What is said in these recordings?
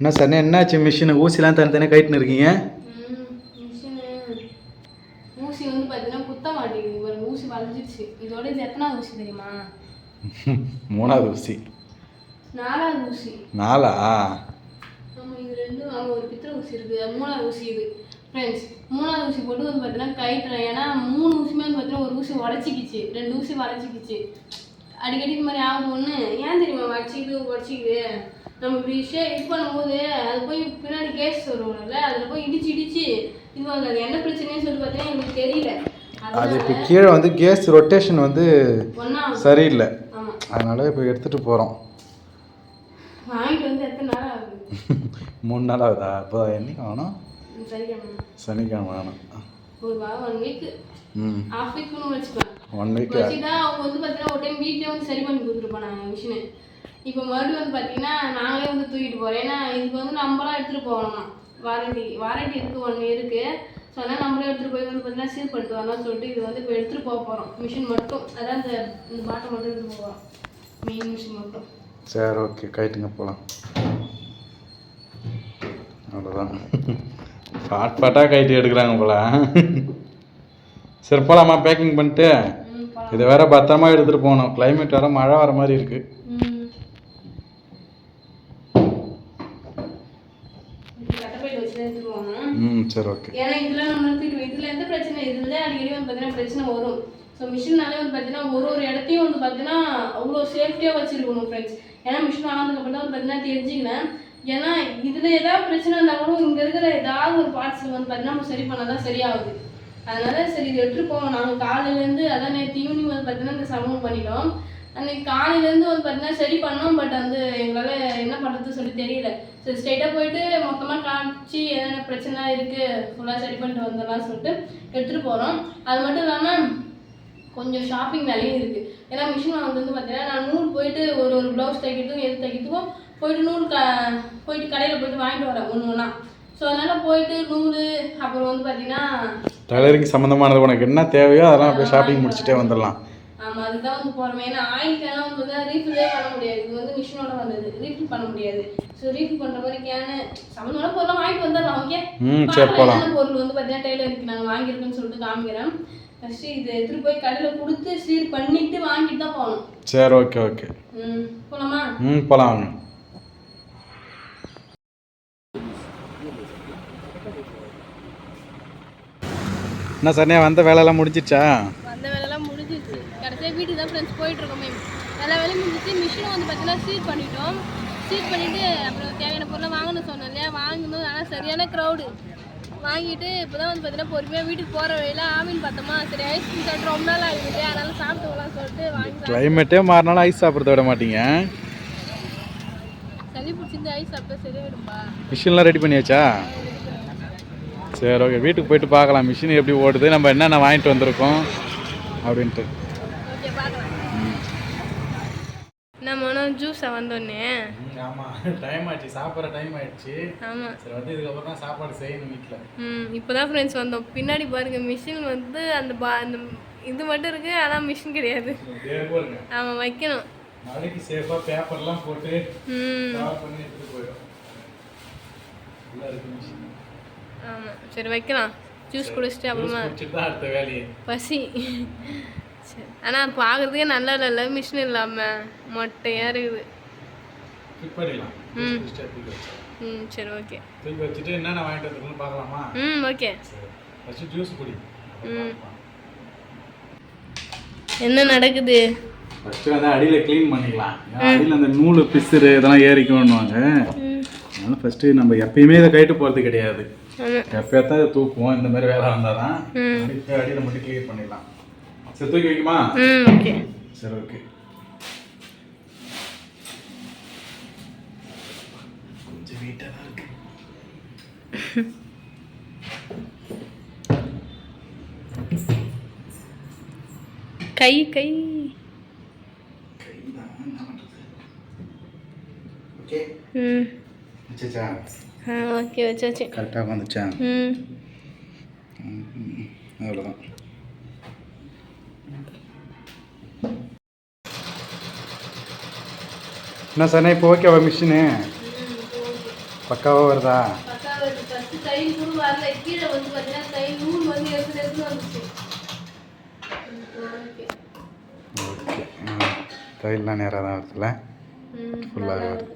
என்ன சார் என்னாச்சு மிஷின் ஊசிலாம் தனித்தனியாக கைட்டுன்னு இருக்கீங்க? மிஷினு ஊசி வந்து பார்த்தீங்கன்னா குத்த மாட்டேங்குது. ஒரு ஊசி வளைஞ்சிருச்சு. இதோட இது எத்தனாவது ஊசி தெரியுமா? 3வது ஊசி. 4வது ஊசி. 4ஆ? ஆமாம், இது 2 ஆமாம், ஒரு பித்தளை ஊசி இருக்குது. 3வது ஊசி இது ஃப்ரெண்ட்ஸ். 3வது ஊசி போட்டு வந்து பார்த்தீங்கன்னா கைட்டுறேன். ஏன்னா 3 ஊசியுமே வந்து பார்த்தீங்கன்னா ஒரு ஊசி உடச்சிக்கிச்சு, 2 ஊசி வளைச்சிக்கிச்சு. அடிக்கடி இது மாதிரி ஆகுது. ஒன்று ஏன் தெரியுமா உடச்சிக்குது? நம்ம இப்படி இது பண்ணும்போது அது போய் பின்னாடி கேஸ் வருவோம்ல, அதில் போய் இடிச்சு இது வந்து அது என்ன பிரச்சனைன்னு சொல்லி பார்த்தீங்கன்னா எனக்கு தெரியல. அது இப்போ கீழே வந்து கேஸ் ரொட்டேஷன் வந்து சரியில்லை. அதனால இப்போ எடுத்துகிட்டு போகிறோம். வாங்கிட்டு வந்து எத்தனை நாள் ஆகுது? 3 நாள் ஆகுதா? இப்போ என்னைக்கு வேணும்? சனிக்கிழமை வேணும். ஒரு வாரம் 1 வீக். ஹாஃப் வீக்னு வச்சுக்கலாம். 1 வீக் வச்சு தான் அவங்க வந்து பார்த்தீங்கன்னா ஒரு டைம் வீட்லேயே வந்து சரி பண்ணி கொடுத்துருப்போம் நாங்கள் மிஷினு. இப்போ மறுபடியும் வந்து பார்த்தீங்கன்னா நாங்களே வந்து தூக்கிட்டு போகிறோம். ஏன்னா இதுக்கு வந்து நம்மளாம் எடுத்துகிட்டு போகணுமா, வாரண்டி இருக்குது 1 இயருக்கு. ஸோ அதனால் நம்மளே எடுத்துகிட்டு போய் வந்து பார்த்தீங்கன்னா சீல் பண்ணிட்டு வரலாம்னு சொல்லிட்டு இது வந்து இப்போ எடுத்துகிட்டு போக போகிறோம். மிஷின் மட்டும், அதான் இந்த பாட்டை மட்டும் எடுத்துகிட்டு போகிறோம், மெயின் மிஷின் மட்டும். சரி, ஓகே, கைட்டுங்க போகலாம். அவ்வளோதான், பாட்டாக கைட்டு எடுக்கிறாங்க போல. சரி போகலாமா? பேக்கிங் பண்ணிட்டு இதை வேற பத்திரமா எடுத்துகிட்டு போகணும். கிளைமேட் வேறு மழை வர மாதிரி இருக்குது. சரி, ஓகே. ஏன்னா இதெல்லாம் நம்ம இதில் எந்த பிரச்சனை, இதில் அடிக்கடி வந்து பார்த்தீங்கன்னா பிரச்சனை வரும். ஸோ மிஷின்னாலே வந்து பார்த்தீங்கன்னா ஒரு இடத்தையும் வந்து பார்த்தீங்கன்னா அவ்வளோ சேஃப்டியாக வச்சுருக்கணும் ஃப்ரெண்ட்ஸ். ஏன்னா மிஷின் ஆனதுக்கப்புறம் தான் வந்து பார்த்தீங்கன்னா தெரிஞ்சுக்கினேன். ஏன்னா இதில் ஏதாவது பிரச்சனை இருந்தாலும் இங்கே இருக்கிற ஏதாவது ஒரு பார்ட்ஸில் வந்து பார்த்தீங்கன்னா நம்ம சரி பண்ணால் தான் சரியாகுது. அதனால சரி இது எடுத்துகிட்டு போவோம். நாங்கள் காலையிலேருந்து, அதான் நேற்று ஈவினிங் வந்து பார்த்தீங்கன்னா இந்த சமூகம் பண்ணிட்டோம். அன்றைக்கி காலையிலேருந்து வந்து பார்த்தீங்கன்னா சரி பண்ணோம். பட் வந்து எங்களால் என்ன பண்ணுறது சொல்லி தெரியல. சரி ஸ்ட்ரெயிட்டாக போயிட்டு மொத்தமாக காமிச்சு என்னென்ன பிரச்சனை இருக்குது ஃபுல்லாக சரி பண்ணிட்டு வந்துடலாம் சொல்லிட்டு எடுத்துகிட்டு போகிறோம். அது மட்டும் இல்லாமல் கொஞ்சம் ஷாப்பிங் வேலையும் இருக்குது. ஏன்னா மிஷின் வந்து பார்த்தீங்கன்னா நான் நூல் போயிட்டு ஒரு ப்ளவுஸ் தைக்கிறதுக்கும் எது தைக்கிறதுக்கும் போயிட்டு நூல் போயிட்டு கடையில் போயிட்டு வாங்கிட்டு வரேன் ஒன்று. ஸோ அதனால் போயிட்டு நூல் அப்புறம் வந்து பார்த்தீங்கன்னா டெய்லரிங் சம்மந்தமானது உனக்கு என்ன தேவையோ அதெல்லாம் அப்படியே ஷாப்பிங் முடிச்சுட்டே வந்துடலாம். ஆமாம், அதுதான் வந்து போகிறோம். ஏன்னா ஆயில் கேனா வந்து ரீஃபில்லே பண்ண முடியாது. இது வந்து மிஷினோட வந்தது, ரீஃபில் பண்ண முடியாது. ஸோ ரீஃபில் பண்ணுற மாதிரி கேனு சம்மந்தமான பொருளாக வாங்கிட்டு வந்துடலாம். ஓகே, சரி போகலாம். பொருள் வந்து பார்த்தீங்கன்னா டெய்லருக்கு நாங்கள் வாங்கியிருக்கோன்னு சொல்லிட்டு காமிக்கிறேன். ஃபஸ்ட்டு இதை எடுத்துகிட்டு போய் கடையில் கொடுத்து சீல் பண்ணிவிட்டு வாங்கிட்டு தான் போகணும். சரி, ஓகே ஓகே. போகலாமா? போகலாம். என்ன சார் வந்த வேலையெல்லாம் முடிஞ்சிச்சா? வந்த வேலையெல்லாம் முடிஞ்சிச்சு. கடைசியாக வீட்டுக்கு தான் ஃப்ரெண்ட்ஸ் போயிட்டுருக்கோமே. எல்லா வேலையும் முடிஞ்சிச்சு. மிஷினை வந்து பார்த்தீங்கன்னா சீல் பண்ணிட்டோம். சீல் பண்ணிவிட்டு அப்புறம் தேவையான பொருளை வாங்கணும் சொன்னோம் இல்லையா, வாங்கணும். ஆனால் சரியான க்ரௌடு வாங்கிட்டு இப்போ தான் வந்து பார்த்தீங்கன்னா பொறுமையாக வீட்டுக்கு போகிற வழியில் ஆவின்னு பார்த்தோமா, சரி ஐஸ்கிரீம் சாப்பிட்டு ரொம்ப நாள் ஆகிடுது, அதனால சாப்பிட்டு வரலாம்னு சொல்லிட்டு வாங்கி. கிளைமேட்டே மாறினாலும் ஐஸ் சாப்பிட்றத விட மாட்டீங்க. சளி பிடிச்சிருந்து ஐஸ் சாப்பிட்டா சரியாயிடும்பா. மிஷின்லாம் ரெடி பண்ணியாச்சா? சரி, ஓகே. வீட்டுக்கு போயிட்டு பார்க்கலாம் மிஷின் எப்படி ஓடுது, நம்ம என்னென்ன வாங்கிட்டு வந்திருக்கோம் அப்படின்ட்டு. ஓகே, பார்க்கலாம். நம்ம ஜூஸை வந்தோடனே ஆமாம், டைம் ஆயிடுச்சு, சாப்பிட்ற டைம் ஆயிடுச்சு. ஆமாம், சரி வந்து இதுக்கப்புறம் தான் சாப்பாடு செய்யணும் வீட்டில். இப்போ தான் ஃப்ரெண்ட்ஸ் வந்தோம். பின்னாடி பாருங்கள் மிஷின் வந்து அந்த இது மட்டும் இருக்குது, ஆனால் மிஷின் கிடையாது. ஆமாம், வைக்கணும். நாளைக்கு சேஃபாக பேப்பர்லாம் போட்டு பண்ணி எடுத்துகிட்டு போயிடும். ஆமாம், சரி வைக்கலாம். ஜூஸ் குடிச்சிட்டு அப்புறமா அடுத்த வேலையை பசி. சரி, ஆனால் பார்க்குறதுக்கே நல்லா இல்லை, மிஷின் இல்லாமல் மொட்டையாக இருக்குது. சரி, ஓகே. தூக்கி வச்சுட்டு என்னென்ன வாங்கிட்டு வந்துருக்கோம்னு பார்க்கலாமா? ஓகே. ஃபஸ்ட்டு ஜூஸ் குடி. என்ன நடக்குது? ஃபஸ்ட்டு வந்து அடியில் க்ளீன் பண்ணிக்கலாம். அடியில் அந்த நூல் பிசுறு இதெல்லாம் ஏறிக்கணும்னுவாங்க. அதனால் ஃபஸ்ட்டு நம்ம எப்பயுமே இதை கைட்டு போகிறது கிடையாது. எப்பயாத்தான் இதை தூக்குவோம். இந்த மாதிரி வேலை வந்தால் தான் அடியில் மட்டும் க்ளீன் பண்ணிடலாம். சரி, தூக்கி வைக்குமா? ஓகே. சரி, ஓகே. கொஞ்சம் வெயிட்டாக தான் இருக்கு. கை கை ஓகே. வச்சாச்சா? ஓகே, வச்சாச்சு. கரெக்டாக வந்துச்சா? அவ்வளோதான். என்ன சார் இப்போ ஓகேவா மிஷினு? பக்காவாக வருதா? பக்கா வருது. ஃபர்ஸ்ட் தையல் கூட வரல, கீழே வந்து பார்த்தீங்கன்னா தையல் நூல் வந்து எடுத்து வந்துச்சு. ஓகே. தையல்லாம் நேராக தான் வருதுல்ல, ஃபுல்லாக வருது.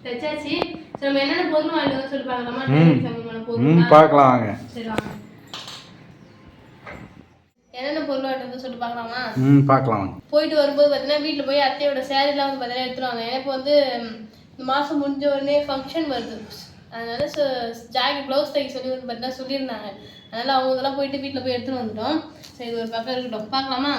தைச்சாச்சு. சரி, நம்ம என்னென்ன பொருள் வாங்கிட்டு வந்து சொல்லி பார்க்கலாமா? பார்க்கலாம் வாங்க. சரி வாங்க. என்னென்ன பொருள் வாங்கிட்டு வந்து சொல்லி பார்க்கலாமா? பார்க்கலாம். போயிட்டு வரும்போது பார்த்தீங்கன்னா வீட்டில் போய் அத்தையோட சேரீலாம் வந்து பார்த்தீங்கன்னா எடுத்துருவாங்க. எனக்கு வந்து இந்த மாதம் முடிஞ்ச உடனே ஃபங்க்ஷன் வருது, அதனால ஜாக்கெட் ப்ளவுஸ் தைக்க சொல்லி வந்து பார்த்தீங்கன்னா சொல்லியிருந்தாங்க. அதனால் அவங்கெல்லாம் போயிட்டு வீட்டில் போய் எடுத்துகிட்டு வந்துட்டோம். சரி, இது ஒரு பக்கம் இருக்கட்டும், பார்க்கலாமா?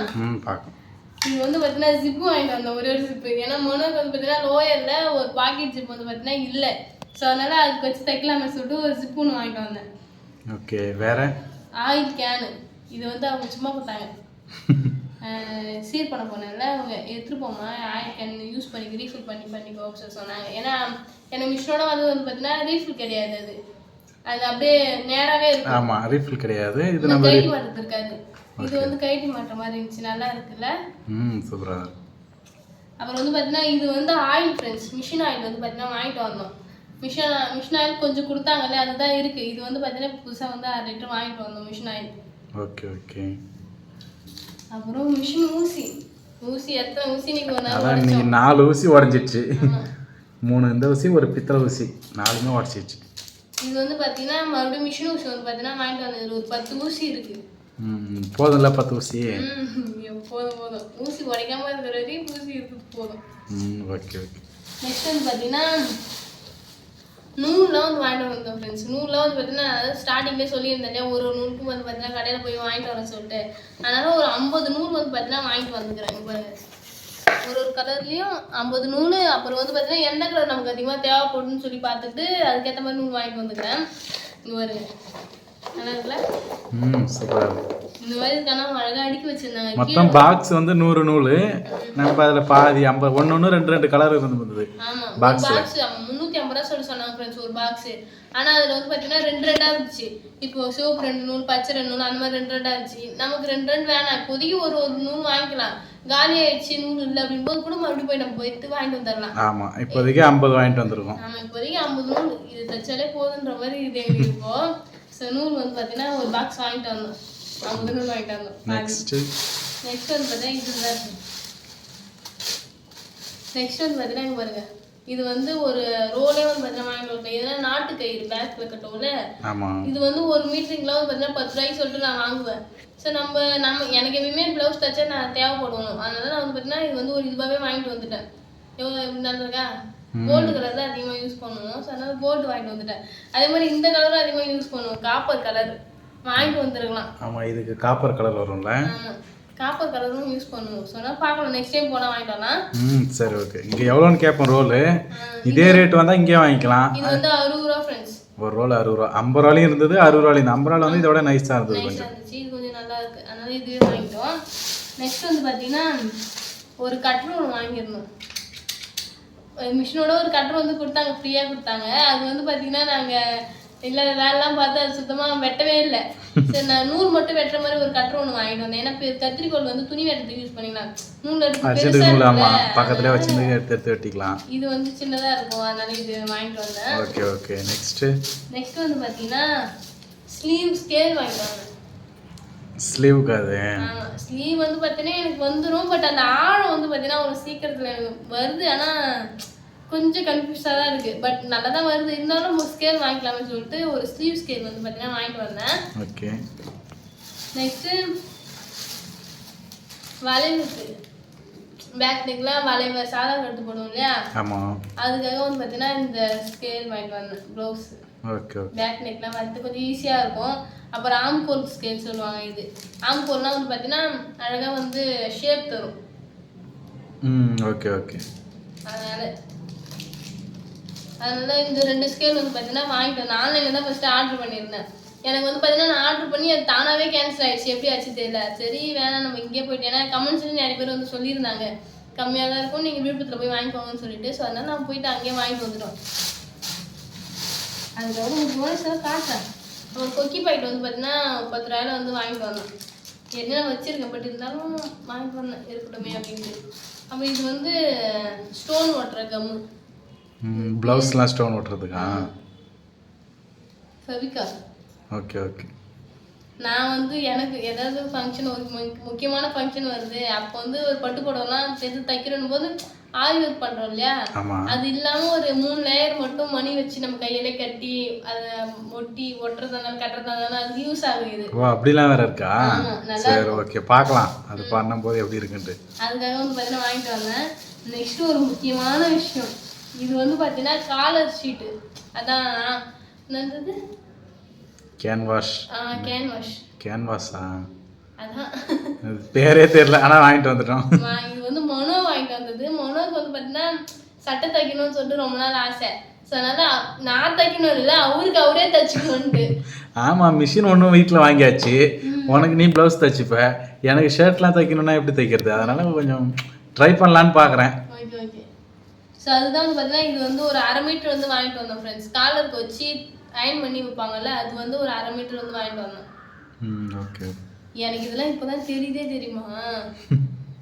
பார்க்கலாம். இது வந்து பார்த்தீங்கன்னா ஜிப்பு வாங்கிட்டு வந்தோம், ஒரே ஒரு ஜிப்பு. ஏன்னா மொனக்கு வந்து பார்த்தீங்கன்னா லோயரில் ஒரு பாக்கெட் ஜிப் வந்து பார்த்தீங்கன்னா இல்லை. ஸோ அதனால் அதுக்கு வச்சு தைக்கலாமே சொல்லிட்டு ஒரு ஜிப்பு ஒன்று வாங்கிட்டு வந்தேன். ஓகே. வேறு ஆயில் கேனு, இது வந்து அவங்க சும்மா கொடுத்தாங்க. சீர் பண்ண போனேன்ல, அவங்க எடுத்துகிட்டு போமா ஆயில் கேன் யூஸ் பண்ணி ரீஃபில் பண்ணிக்கோ அப்படின்னு சொன்னாங்க. ஏன்னா எனக்கு மிஷினோட வந்து பார்த்தீங்கன்னா ரீஃபில் கிடையாது, அது அப்படியே நேராகவே இருக்கும். ஆமாம், ரீஃபில் கிடையாது. இது நம்ம கைட்டி மாட்டுறது இருக்காது. இது வந்து கைட்டி மாட்டுற மாதிரி இருந்துச்சு, நல்லா இருக்குல்ல. சூப்பராக. அப்புறம் வந்து பார்த்தீங்கன்னா இது வந்து ஆயில் ஃப்ரெண்ட்ஸ், மிஷின் ஆயில் வந்து பார்த்தீங்கன்னா வாங்கிட்டு வந்தோம். மிஷின் ஆயில் கொஞ்சம் கொடுத்தாங்கல்ல, அதுதான் இருக்குது. இது வந்து பார்த்தீங்கன்னா புதுசாக வந்து 6 லிட்டர் வாங்கிட்டு வந்தோம் மிஷின் ஆயில். Okay okay. அப்புறம் மிஷின் ஊசி எத்தனை ஊசி நீங்கள் நீங்கள் 4 ஊசி உடஞ்சிடுச்சு. 3 இந்த ஊசி, ஒரு பித்தளை ஊசி, 4மே உடச்சிடுச்சு. இது வந்து பார்த்தீங்கன்னா மறுபடியும் மிஷின் ஊசி வந்து பார்த்தீங்கன்னா வாங்கிட்டு வந்தது ஒரு 10 ஊசி இருக்குது. போதும்ல 10 ஊசி? போதும். ஊசி உடைக்காம இருக்கிற வரையும் ஊசி இருக்குது, போதும். Okay okay. நெக்ஸ்ட் வந்து பார்த்தீங்கன்னா நூல்லாம் வந்து வாங்கிட்டு வந்தோம் ஃப்ரெண்ட்ஸ். நூல்லாம் வந்து பார்த்தீங்கன்னா ஸ்டார்டிங்லேயே சொல்லியிருந்தேன் இல்லையா, ஒரு நூலுக்கும் வந்து பார்த்தீங்கன்னா கடையில் போய் வாங்கிட்டு வரேன் சொல்லிட்டு. அதனால் ஒரு 50 நூல் வந்து பார்த்தீங்கன்னா வாங்கிட்டு வந்துக்கிறேன். இப்போ ஒரு கலர்லேயும் 50 நூல். அப்புறம் வந்து பார்த்தீங்கன்னா எந்த கலர் நமக்கு அதிகமாக தேவைப்படுன்னு சொல்லி பார்த்துட்டு அதுக்கேற்ற மாதிரி நூல் வாங்கிட்டு வந்துக்கிறேன். இங்கே வருங்க, நல்லா இருக்குல்ல? சூப்பராக இருக்குது. இந்த மாதிரி இருக்கானா அழகாக அடுக்கி வச்சுருந்தாங்க. மொத்தம் பாக்ஸ் வந்து 100 நூல். நம்ம அதில் பாதி 50, 1 2 கலர் இருந்தது. ஆமாம், பாக்ஸ் 350 ரூபா சொன்னாங்க ஃப்ரெண்ட்ஸ் ஒரு பாக்ஸு. ஆனால் அதில் வந்து பார்த்தீங்கன்னா 2 இருந்துச்சு. இப்போ சிவப்பு 2 நூல், பச்சை 2 நூல், அந்த மாதிரி 2 இருந்துச்சு. நமக்கு 2 வேணாம், இப்போதைக்கு ஒரு நூல் வாங்கிக்கலாம். காலி ஆயிடுச்சு நூல் இல்லை அப்படின்போது கூட மறுபடியும் போய் நம்ம போயிட்டு வாங்கிட்டு வந்துடலாம். ஆமாம், இப்போதைக்கு 50 வாங்கிட்டு வந்துருக்கோம். ஆமாம், இப்போதைக்கு 50 நூல் இது தைச்சாலே போதுன்ற மாதிரி இது எங்களுக்கு இருக்கும். ஸோ நூல் வந்து பார்த்தீங்கன்னா ஒரு பாக்ஸ் வாங்கிட்டு வந்தோம், 50 நூல் வாங்கிட்டு வந்தோம். நெக்ஸ்ட் வந்து பார்த்தீங்கன்னா இதுதான் இருக்கு. நெக்ஸ்ட் வந்து பார்த்தீங்கன்னா இங்கே பாருங்க, இது வந்து ஒரு ரோலே வந்து பார்த்தீங்கன்னா வாங்கிட்டு வந்தோம். இதெல்லாம் நாட்டு கயிறு பேக்கில் கட்டோம்ல, இது வந்து ஒரு மீட்டரிங்லாம் வந்து பார்த்தீங்கன்னா 10 ரூபாய்க்கு சொல்லிட்டு நான் வாங்குவேன். ஸோ நம்ம எனக்கு எப்பயுமே ப்ளவுஸ் தைச்சா நான் தேவைப்படுவோம். அதனால நான் வந்து பார்த்தீங்கன்னா இது வந்து ஒரு இதுவாகவே வாங்கிட்டு வந்துட்டேன். எவ்வளோ நல்லா இருக்கா? கோல்டு கலர் தான் அதிகமாக யூஸ் பண்ணுவோம். ஸோ அதனால கோல்டு வாங்கிட்டு வந்துட்டேன். அதே மாதிரி இந்த கலரும் அதிகமாக யூஸ் பண்ணுவோம், காப்பர் கலர் வாங்கிட்டு வந்துருக்கலாம். ஆமாம், இதுக்கு காப்பர் கலர் வரும்ல. ஆமாம், காப்பர் கலரும் யூஸ் பண்ணுவோம். ஸோ அதனால் பார்க்கலாம், நெக்ஸ்ட் டைம் போனால் வாங்கிட்டு வரலாம். சரி ஓகே. இங்கே எவ்வளோன்னு கேட்போம் ரோலு. இதே ரேட் வந்தால் இங்கே வாங்கிக்கலாம். இது வந்து 60 ரூபா ஃப்ரெண்ட்ஸ். ஒரு ரோல் 60 ரூபா. 50 ரூபாயும் இருந்தது, 60 ரூபாயும். 50 ரூபாயில் வந்து இதோட நைஸாக இருந்தது கொஞ்சம். இது கொஞ்சம் நல்லா இருக்குது, அதனால இதுவே வாங்கிட்டோம். நெக்ஸ்ட் வந்து பார்த்தீங்கன்னா ஒரு கட்டர் ஒன்று வாங்கியிருந்தோம். மிஷினோட ஒரு கட்டர் வந்து கொடுத்தாங்க, ஃப்ரீயாக கொடுத்தாங்க. அது வந்து பார்த்தீங்கன்னா நாங்கள் இல்லை வேலைலாம் பார்த்து அது சுத்தமாக வெட்டவே இல்லை. சரி, நான் நூல் மட்டும் வெட்டுற மாதிரி ஒரு கட்டர் ஒன்று வாங்கிட்டு வந்தேன். ஏன்னா கத்திரிக்கோள் வந்து துணி வெட்டுறதுக்கு யூஸ் பண்ணிக்கலாம். நூல் எடுத்து பக்கத்துலேயே வச்சு எடுத்து வெட்டிக்கலாம். இது வந்து சின்னதாக இருக்கும், அதனால இது வாங்கிட்டு வந்தேன். Okay okay. நெக்ஸ்ட் வந்து பார்த்தீங்கன்னா ஸ்லீவ் ஸ்கேல் வாங்கிட்டு வந்தேன். ஸ்லீவுக்கு அது ஸ்லீவ் வந்து பார்த்தீங்கன்னா எனக்கு வந்துடும். பட் அந்த ஆழம் வந்து பார்த்தீங்கன்னா ஒரு சீக்கிரத்தில் எனக்கு வருது. ஆனால் கொஞ்சம் கன்ஃபியூஸாக தான் இருக்குது. பட் நல்லா தான் வருது. இருந்தாலும் ஒரு ஸ்கேல் வாங்கிக்கலாம்னு சொல்லிட்டு ஒரு ஸ்லீவ் ஸ்கேல் வந்து பார்த்தீங்கன்னா வாங்கிட்டு வந்தேன். ஓகே. நெக்ஸ்ட்டு வளைவுக்கு பேக் நெக்லாம் வளைவு சாதா கட்டு போடுவோம் இல்லையா, அதுக்காக வந்து பார்த்தீங்கன்னா இந்த ஸ்கேல் வாங்கிட்டு வந்தேன். ப்ளவுஸ் பேக் நெக்லாம் வந்து கொஞ்சம் ஈஸியாக இருக்கும். அப்புறம் ஆம்கோல் ஸ்கேல் சொல்லுவாங்க. இது ஆம்கோல்னால் வந்து பார்த்தீங்கன்னா அழகாக வந்து ஷேப் தரும். Okay okay. அதனால இந்த 2 ஸ்கேல் வந்து பார்த்தீங்கன்னா வாங்கிட்டேன். ஆன்லைனில் தான் ஃபஸ்ட்டு ஆர்டர் பண்ணியிருந்தேன். எனக்கு வந்து பார்த்தீங்கன்னா நான் ஆர்டர் பண்ணி அது தானாகவே கேன்சல் ஆகிடுச்சு. எப்படி ஆச்சு தெரியல. சரி வேணாம், நம்ம இங்கேயே போயிட்டு, ஏன்னா கமெண்ட்ஸ்லேயும் நிறைய பேர் வந்து சொல்லியிருந்தாங்க கம்மியாக தான் இருக்கும், நீங்கள் விழுப்புரத்தில் போய் வாங்கிக்கோங்கன்னு சொல்லிட்டு. ஸோ அதனால் நான் போயிட்டு அங்கேயே வாங்கிட்டு வந்துட்டோம். அதுக்கப்புறம் உங்களுக்கு போனஸ் காட்டுறேன். ஒரு கொக்கி பாக்கெட் வந்து பார்த்தீங்கன்னா 10 ரூபாயில் வந்து வாங்கிட்டு வந்தோம். என்ன வச்சுருக்கேன், பட் இருந்தாலும் வாங்கிட்டு வந்தேன் இருக்கட்டுமே அப்படின்ட்டு. அப்போ இது வந்து ஸ்டோன் ஓட்டுற கம்மு. ப்ளவுஸ்லாம் ஸ்டோன் ஓட்டுறதுக்கா? ஃபெவிகா. Okay okay. நான் வந்து எனக்கு ஏதாவது ஃபங்க்ஷன் ஒரு முக்கியமான ஃபங்க்ஷன் வருது, அப்போ வந்து ஒரு பட்டு புடவைலாம் சேர்த்து தைக்கிறோம் போது ஆரி ஒர்க் பண்ணுறோம் இல்லையா, அது இல்லாமல் ஒரு 3 லேயர் மட்டும் மணி வச்சு நம்ம கையிலே கட்டி அதை ஒட்டி ஒட்டுறதுனால கட்டுறதுனால அதுக்கு யூஸ் ஆகுது. ஓ அப்படிலாம் வேற இருக்கா? சரி ஓகே, பார்க்கலாம் அது பண்ணும்போது எப்படி இருக்குன்ட்டு. அதுக்காக வந்து பார்த்தீங்கன்னா வாங்கிட்டு வந்தேன். நெக்ஸ்ட் ஒரு முக்கியமான விஷயம், இது வந்து பார்த்தீங்கன்னா காலர் ஷீட்டு. அதான் என்னது, கேன்வாஷ். கேன்வாஸா? அதான் பேரே தெரியல, ஆனால் வாங்கிட்டு வந்துட்டோம். இது வந்து மொனோ வாங்கிட்டு வந்தது. மொனோக்கு வந்து பார்த்தீங்கன்னா சட்டை தைக்கணும்னு சொல்லிட்டு ரொம்ப நாள் ஆசை. ஸோ அதனால நான் தைக்கணும் இல்லை, அவருக்கு அவரே தைச்சிக்கணுன்ட்டு. ஆமாம், மிஷின் ஒன்றும் வீட்டில் வாங்கியாச்சு. உனக்கு நீ ப்ளவுஸ் தைச்சிப்ப, எனக்கு ஷர்ட்லாம் தைக்கணும்னா எப்படி தைக்கிறது? அதனால கொஞ்சம் ட்ரை பண்ணலான்னு பார்க்குறேன். Okay okay. ஸோ அதுதான் வந்து பார்த்தீங்கன்னா இது வந்து ஒரு 1/2 மீட்டர் வந்து வாங்கிட்டு வந்தோம் ஃப்ரெண்ட்ஸ். காலருக்கு வச்சு அயன் பண்ணி வைப்பாங்கல்ல, அது வந்து ஒரு 1/2 மீட்டர் வந்து வாங்கிட்டு வந்தோம். ஓகே. எனக்கு இதெல்லாம் இப்போதான் தெரியுதே, தெரியுமா?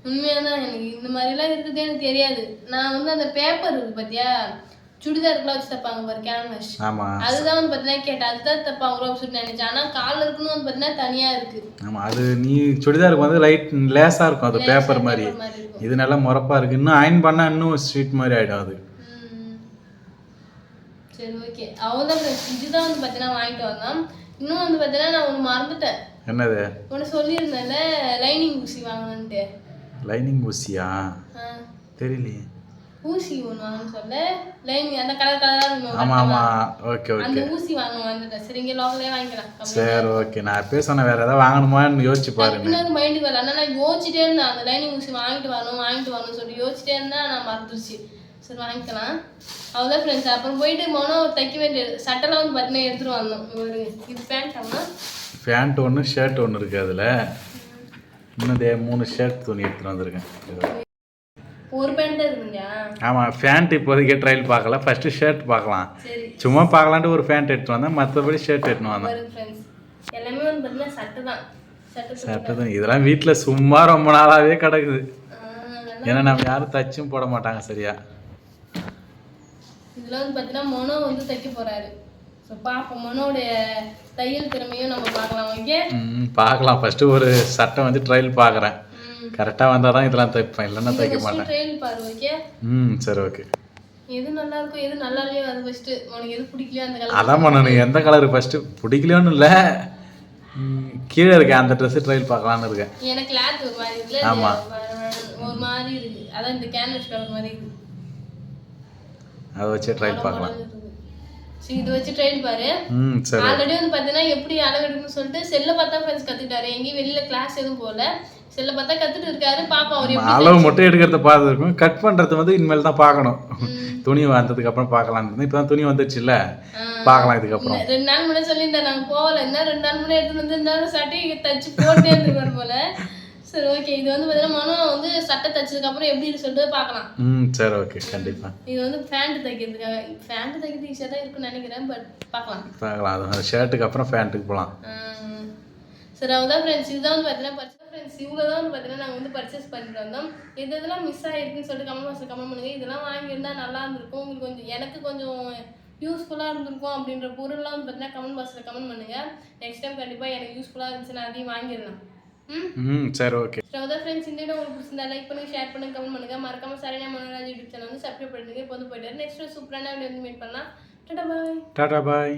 உண்மையாக தான் எனக்கு இந்த மாதிரிலாம் இருக்குதே எனக்கு தெரியாது. நான் வந்து அந்த பேப்பர் இருக்கு பார்த்தியா, சுடிதாருக்குலாம் வச்சு தைப்பாங்க பாரு, கேன்வாஷ். அதுதான் வந்து பார்த்தீங்கன்னா கேட்டேன், அதுதான் தைப்பாங்களோ அப்படின்னு சொல்லிட்டு நினைச்சேன். ஆனால் காலருக்குன்னு வந்து பார்த்தீங்கன்னா தனியாக இருக்கு. ஆமாம், அது நீ சுடிதாருக்கு வந்து லைட் லேஸாக இருக்கும், அது பேப்பர் மாதிரி. இது நல்லா முறப்பா இருக்கு, இன்னும் அயன் பண்ணா இன்னும் ஸ்ட்ரீட் மாதிரி ஆயிடும் அது. சரி ஓகே, அவ்வளோதான். இதுதான் வந்து பார்த்தீங்கன்னா வாங்கிட்டு வந்தோம். இன்னும் வந்து பார்த்தீங்கன்னா நான் ஒன்று மறந்துட்டேன். என்னது? ஒன்று சொல்லியிருந்தேன்ல, லைனிங் ஊசி வாங்கணுன்ட்டு. லைனிங் ஊசியா? தெரியலையே. ஊசி ஒன்று வாங்கன்னு சொல்ல, லைனிங் அந்த கலர் கலராக இருக்கும். ஆமாம் ஆமாம், ஓகே ஓகே. அந்த ஊசி வாங்க வந்துட்டேன். சரி இங்கே லோக்கலே வாங்கிக்கலாம். சரி ஓகே, நான் எப்போ சொன்னேன் வேறு ஏதாவது வாங்கணுமான்னு யோசிச்சு பாருங்க. இன்னொரு மைண்டுக்கு வரல, ஆனால் நான் யோசிச்சுட்டே இருந்தேன் அந்த லைனிங் ஊசி வாங்கிட்டு வரணும்னு சொல்லிட்டு யோசிச்சுட்டே இருந்தேன். நான் மறந்துருச்சு. சரி வாங்கிக்கலாம். அவ்வளோதான் ஃப்ரெண்ட்ஸ். அப்புறம் போயிட்டு மொனோ தைக்க வேண்டிய சட்டெல்லாம் வந்து பார்த்தீங்கன்னா எடுத்துகிட்டு வந்தோம். இது பேண்ட் ஆகுனா பேண்ட் ஒன்று ஷர்ட் ஒன்று இருக்குது, அதில் இன்னும் 3 ஷர்ட் துணி எடுத்துகிட்டு வந்திருக்கேன். ஒரு பேண்ட் தான் இருக்குங்க. ஆமாம், பேண்ட் இப்போதைக்கு ட்ரையல் பார்க்கல, ஃபஸ்ட்டு ஷர்ட் பார்க்கலாம். சும்மா பார்க்கலான்ட்டு ஒரு பேண்ட் எடுத்துகிட்டு வந்தேன், மற்றபடி ஷர்ட் எடுத்துகிட்டு வந்தேன். எல்லாமே வந்து பார்த்தீங்கன்னா சட்டை தான். இதெல்லாம் வீட்டில் சும்மா ரொம்ப நாளாகவே கிடக்குது. ஏன்னா நம்ம யாரும் தச்சும் போட மாட்டாங்க சரியா. இதெல்லாம் வந்து பார்த்தீங்கன்னா மொனோ வந்து தைக்க போகிறாரு. ஸோ பார்ப்போம், மொனோடைய தையல் திறமையும் நம்ம பார்க்கலாம். ஓகே பார்க்கலாம். ஃபஸ்ட்டு ஒரு சட்டை வந்து ட்ரையல் பார்க்குறேன், கரெக்டாக வந்தால் தான் இதெல்லாம் தைப்பேன், இல்லைன்னா தைக்க மாட்டேன். ட்ரையல் பாரு. ஓகே சரி ஓகே. எது நல்லா இருக்கும் எது நல்லா இல்லையோ அது ஃபஸ்ட்டு உனக்கு எது பிடிக்கலையோ அந்த கலர். அதான் பண்ணணும். எந்த கலர் ஃபஸ்ட்டு பிடிக்கலையோன்னு இல்லை, கீழே இருக்கேன் அந்த ட்ரெஸ்ஸு ட்ரையல் பார்க்கலான்னு இருக்கேன். எனக்கு கிளாத் ஒரு மாதிரி இருக்குல்ல. ஆமாம், ஒரு மாதிரி இருக்கு. அதான் இந்த கேன்வாஸ் கலர் மாதிரி இருக்கு, அதை வச்சு ட்ரையல் பார்க்கலாம். சரி இது வச்சு ட்ரையல் பாரு. சரி. ஆல்ரெடி வந்து பார்த்தீங்கன்னா எப்படி அளவு எடுக்கணும்னு சொல்லிட்டு செல்லை பார்த்தா ஃப்ரெண்ட்ஸ் கற்றுக்கிட்டாரு. எங்கேயும் வெளியில் கிளாஸ் எதுவும் போகல, செல்லை பார்த்தா கற்றுட்டு இருக்காரு. பாப்பா அவர் அளவு மட்டும் எடுக்கிறத பார்த்துருக்கோம், கட் பண்ணுறது வந்து இனிமேல் தான் பார்க்கணும். துணி வந்ததுக்கு அப்புறம் பார்க்கலான்னு. இப்போ தான் துணி வந்துடுச்சுல்ல, பார்க்கலாம் இதுக்கப்புறம். 2 நாள் முன்னாடி சொல்லியிருந்தேன், நாங்கள் போகல. என்ன 2 நாள் முன்னாடி எடுத்துகிட்டு வந்துருந்தாலும் சட்டையை தச்சு போட்டே இருந்துருவார் போல. சரி ஓகே, இது வந்து பார்த்தீங்கன்னா மனோ வந்து சட்டை தைச்சதுக்கப்புறம் எப்படி சொல்லிட்டு பார்க்கலாம். சரி ஓகே, கண்டிப்பாக. இது வந்து பேண்ட் தைக்கிறதுக்காக, பேண்ட் தைக்கிறது ஈஸியாக தான் இருக்குன்னு நினைக்கிறேன், பட் பார்க்கலாம். அது ஷர்ட்டுக்கு அப்புறம் பேண்ட்டுக்கு போகலாம். சரி அவ்வளோதான் ஃப்ரெண்ட்ஸ். இதுதான் வந்து பார்த்தீங்கன்னா ஃப்ரெண்ட்ஸ் இவ்வளோ தான் வந்து பார்த்தீங்கன்னா நாங்கள் வந்து பர்ச்சேஸ் பண்ணிட்டு வந்தோம். இதெல்லாம் மிஸ் ஆகிருக்குன்னு சொல்லிட்டு கமெண்ட் பாக்ஸில் கமெண்ட் பண்ணுங்கள். இதெல்லாம் வாங்கியிருந்தால் நல்லா இருந்திருக்கும், உங்களுக்கு கொஞ்சம் எனக்கு கொஞ்சம் யூஸ்ஃபுல்லாக இருந்திருக்கும் அப்படின்ற பொருள்லாம் வந்து பார்த்தீங்கன்னா கமெண்ட் பாக்ஸில் கமெண்ட் பண்ணுங்கள். நெக்ஸ்ட் டைம் கண்டிப்பாக எனக்கு யூஸ்ஃபுல்லாக இருந்துச்சுன்னா அதையும் வாங்கிடலாம். சரி ஓகே. அதான் ஃப்ரெண்ட்ஸ், இந்த வீடியோ உங்களுக்கு பிடிச்சிருந்தா லைக் பண்ணுங்க, ஷேர் பண்ணுங்க, கமெண்ட் பண்ணுங்க. மறக்காம சரண்யா மனோராஜ் யூடியூப் சேனல் வந்து சப்ஸ்கிரைப் பண்ணுங்க. இப்போ வந்து போயிட்டு நெக்ஸ்ட் சூப்பரான வீடியோ வந்து மீட் பண்ணலாம். டாடா பாய்.